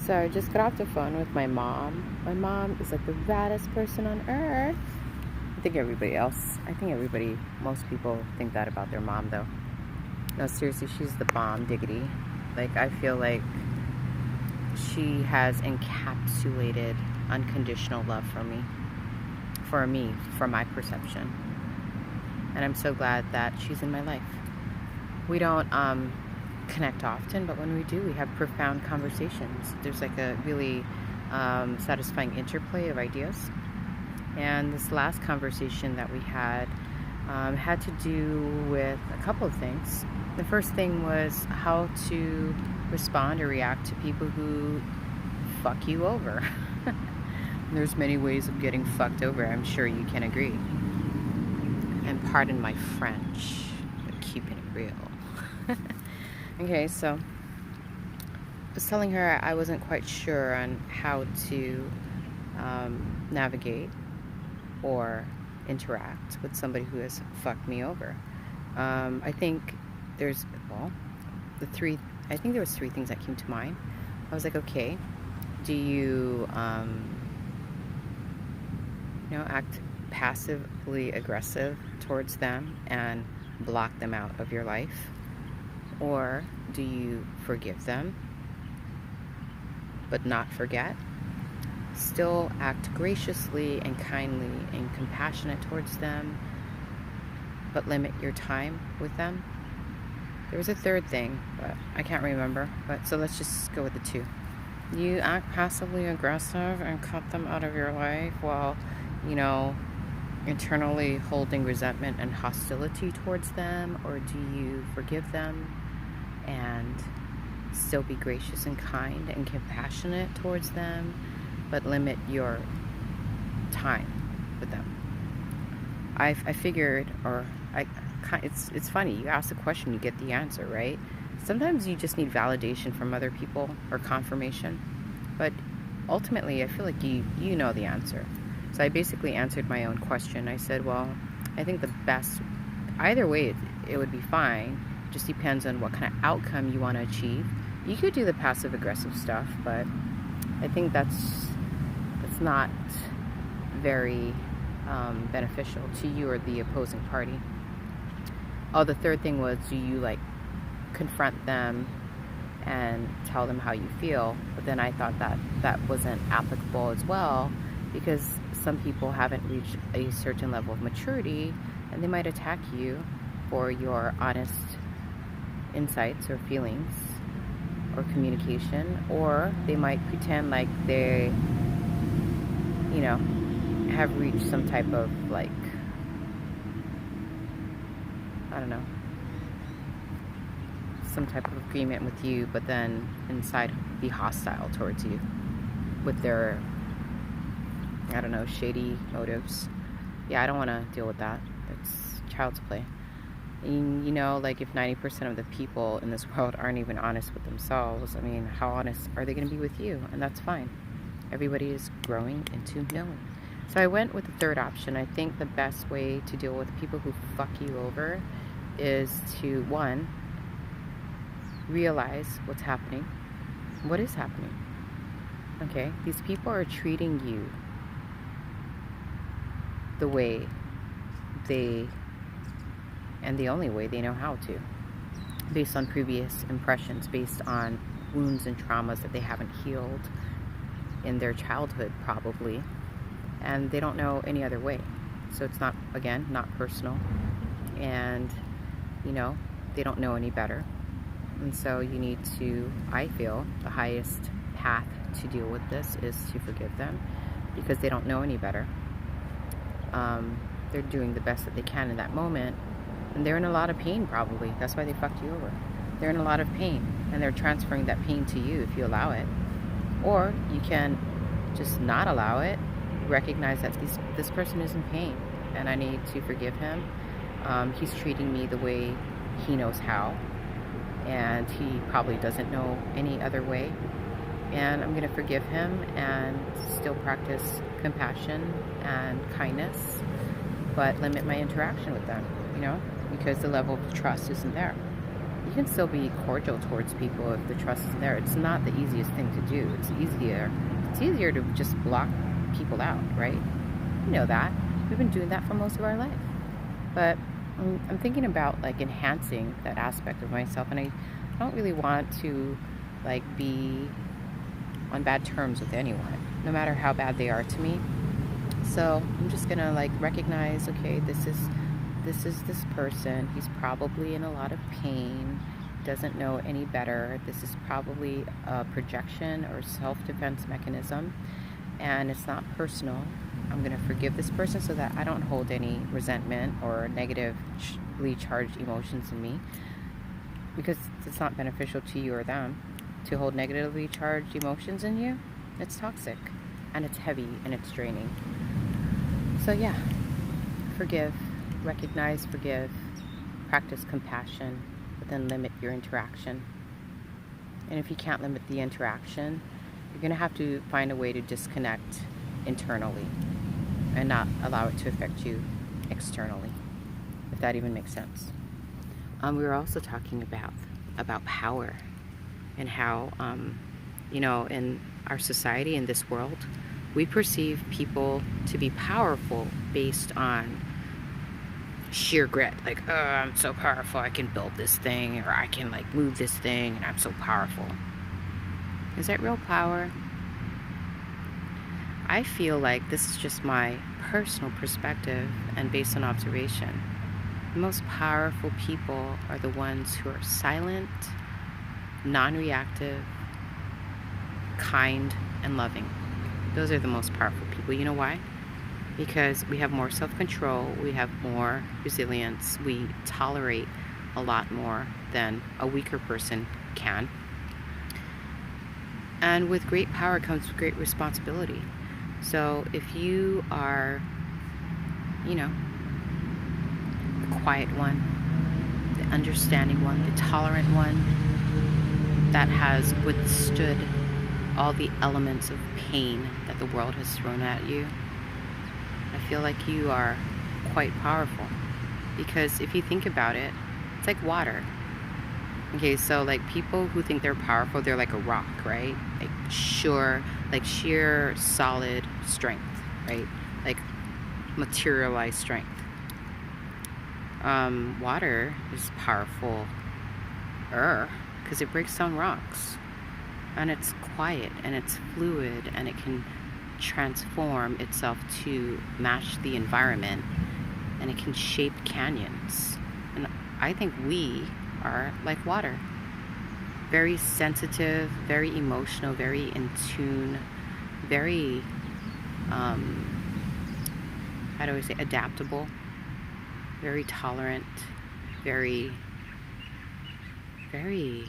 So I just got off the phone with my mom. My mom is like the baddest person on earth. I think most people think that about their mom though. No, seriously, she's the bomb diggity. Like, I feel like she has encapsulated unconditional love from my perception. And I'm so glad that she's in my life. We don't connect often, but when we do, we have profound conversations. There's like a really satisfying interplay of ideas. And this last conversation that we had to do with a couple of things. The first thing was how to respond or react to people who fuck you over. There's many ways of getting fucked over, I'm sure you can agree. And pardon my French, but keeping it real. Okay, so I was telling her I wasn't quite sure on how to navigate or interact with somebody who has fucked me over. I think there was 3 things that came to mind. I was like, okay, do you act passively aggressive towards them and block them out of your life? Or do you forgive them but not forget? Still act graciously and kindly and compassionate towards them, but limit your time with them? There was a third thing, but I can't remember. But so let's just go with the 2. You act passively aggressive and cut them out of your life while, internally holding resentment and hostility towards them? Or do you forgive them and still be gracious and kind and compassionate towards them, but limit your time with them? I figured, it's funny, you ask the question, you get the answer, right? Sometimes you just need validation from other people or confirmation, but ultimately I feel like you know the answer. So I basically answered my own question. I said, well, I think the best, either way it would be fine. It just depends on what kind of outcome you want to achieve. You could do the passive aggressive stuff, but I think that's not very beneficial to you or the opposing party. Oh, the third thing was, do you confront them and tell them how you feel? But then I thought that wasn't applicable as well, because some people haven't reached a certain level of maturity and they might attack you for your honest insights or feelings or communication, or they might pretend like they have reached some type of some type of agreement with you, but then inside be hostile towards you with their shady motives. Yeah, I don't want to deal with that. It's child's play. And, if 90% of the people in this world aren't even honest with themselves, how honest are they going to be with you? And that's fine. Everybody is growing into knowing. So I went with the third option. I think the best way to deal with people who fuck you over is to, 1, realize what's happening. What is happening? Okay, these people are treating you the way and the only way they know how to, based on previous impressions, based on wounds and traumas that they haven't healed in their childhood probably, and they don't know any other way. So it's not personal, and they don't know any better. And so you need to, I feel, the highest path to deal with this is to forgive them, because they don't know any better. They're doing the best that they can in that moment, and they're in a lot of pain probably. That's why they fucked you over. They're in a lot of pain, and they're transferring that pain to you if you allow it. Or you can just not allow it, recognize that this person is in pain and I need to forgive him. He's treating me the way he knows how, and he probably doesn't know any other way, and I'm going to forgive him and still practice compassion and kindness, but limit my interaction with them, because the level of trust isn't there. You can still be cordial towards people if the trust is there. It's not the easiest thing to do. It's easier to just block people out, right? You know that. We've been doing that for most of our life. But I'm thinking about like enhancing that aspect of myself, and I don't really want to like be on bad terms with anyone, no matter how bad they are to me. So I'm just gonna like recognize, okay, this is this person. He's probably in a lot of pain, doesn't know any better. This is probably a projection or self-defense mechanism, and it's not personal. I'm gonna forgive this person so that I don't hold any resentment or negatively charged emotions in me, because it's not beneficial to you or them to hold negatively charged emotions in you. It's toxic, and it's heavy, and it's draining. So yeah, forgive, recognize, forgive, practice compassion, but then limit your interaction. And if you can't limit the interaction, you're going to have to find a way to disconnect internally and not allow it to affect you externally, if that even makes sense. We were also talking about power and how, in our society, in this world, we perceive people to be powerful based on sheer grit. Like, oh, I'm so powerful, I can build this thing, or I can like move this thing, and I'm so powerful. Is that real power? I feel like this is just my personal perspective and based on observation. The most powerful people are the ones who are silent, non-reactive, kind, and loving. Those are the most powerful people. You know why? Because we have more self-control, we have more resilience, we tolerate a lot more than a weaker person can. And with great power comes great responsibility. So if you are, the quiet one, the understanding one, the tolerant one, that has withstood all the elements of pain that the world has thrown at you, I feel like you are quite powerful. Because if you think about it, it's like water. Okay, so like people who think they're powerful, they're like a rock, right? Like sheer solid strength, right? Like materialized strength. Water is powerful because it breaks down rocks. And it's quiet, and it's fluid, and it can transform itself to match the environment, and it can shape canyons. And I think we are like water. Very sensitive, very emotional, very in tune, very, adaptable, very tolerant, very, very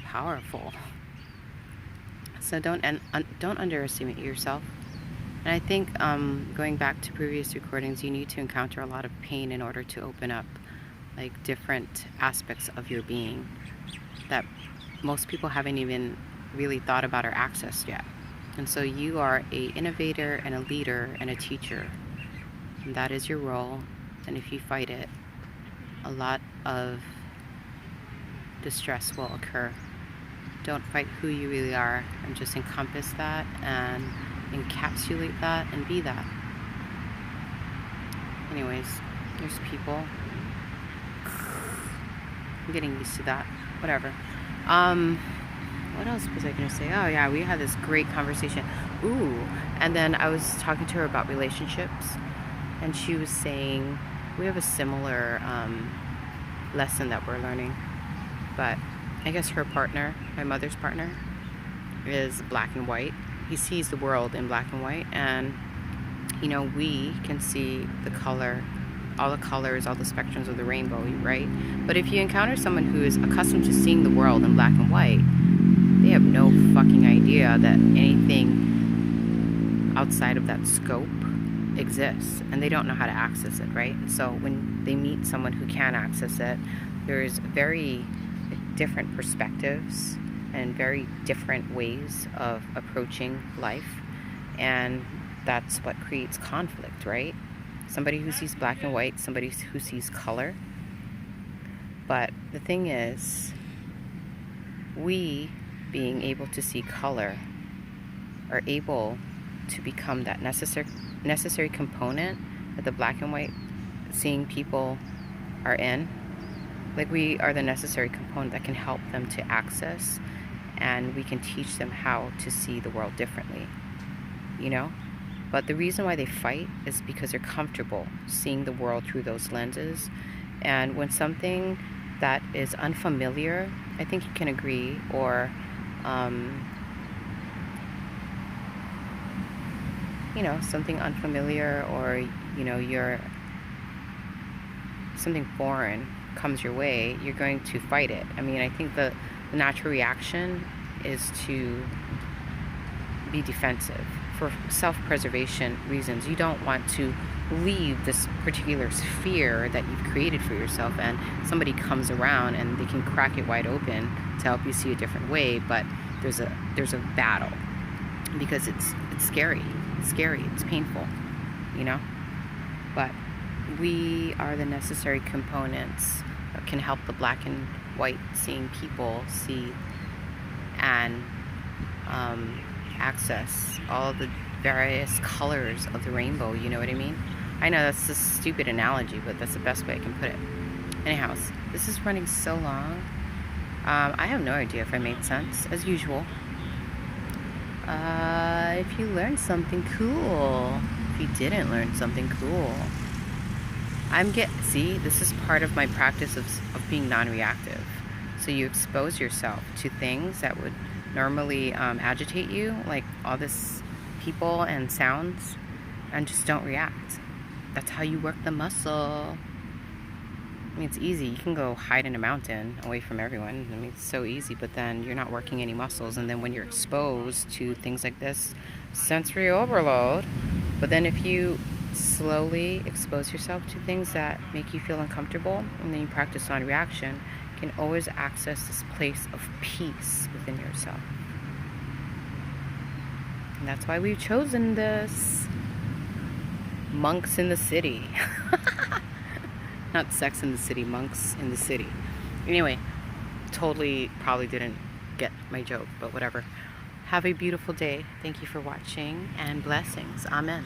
powerful. So don't underestimate yourself. And I think going back to previous recordings, you need to encounter a lot of pain in order to open up like different aspects of your being that most people haven't even really thought about or accessed yet. And so you are an innovator and a leader and a teacher. And that is your role. And if you fight it, a lot of distress will occur. Don't fight who you really are, and just encompass that and encapsulate that and be that. Anyways, there's people. I'm getting used to that. Whatever. What else was I going to say? Oh yeah, we had this great conversation. Ooh, and then I was talking to her about relationships, and she was saying we have a similar lesson that we're learning, but I guess her partner, my mother's partner, is black and white. He sees the world in black and white, and we can see the color, all the colors, all the spectrums of the rainbow, right? But if you encounter someone who is accustomed to seeing the world in black and white, they have no fucking idea that anything outside of that scope exists, and they don't know how to access it, right? So when they meet someone who can access it, there's very different perspectives and very different ways of approaching life, and that's what creates conflict, right? Somebody who sees black and white, somebody who sees color, But the thing is, we, being able to see color, are able to become that necessary component that the black and white seeing people are in. Like, we are the necessary component that can help them to access, and we can teach them how to see the world differently, you know? But the reason why they fight is because they're comfortable seeing the world through those lenses. And when something that is unfamiliar, I think you can agree, or something unfamiliar, or you're something foreign comes your way, you're going to fight it. I mean, I think the natural reaction is to be defensive for self-preservation reasons. You don't want to leave this particular sphere that you've created for yourself, and somebody comes around and they can crack it wide open to help you see a different way. But there's a battle, because it's scary. It's scary. It's painful, But we are the necessary components that can help the black and white seeing people see and access all the various colors of the rainbow, you know what I mean? I know that's a stupid analogy, but that's the best way I can put it. Anyhow, this is running so long. I have no idea if I made sense, as usual. If you learned something, cool. If you didn't learn something, cool. See, this is part of my practice of being non-reactive. So you expose yourself to things that would normally agitate you, like all this people and sounds, and just don't react. That's how you work the muscle. I mean, it's easy. You can go hide in a mountain away from everyone. I mean, it's so easy, but then you're not working any muscles. And then when you're exposed to things like this, sensory overload. But then if you slowly expose yourself to things that make you feel uncomfortable, and then you practice non-reaction, you can always access this place of peace within yourself. And that's why we've chosen this. Monks in the city. Not Sex in the City, monks in the city. Anyway, totally probably didn't get my joke, but whatever. Have a beautiful day. Thank you for watching, and blessings. Amen.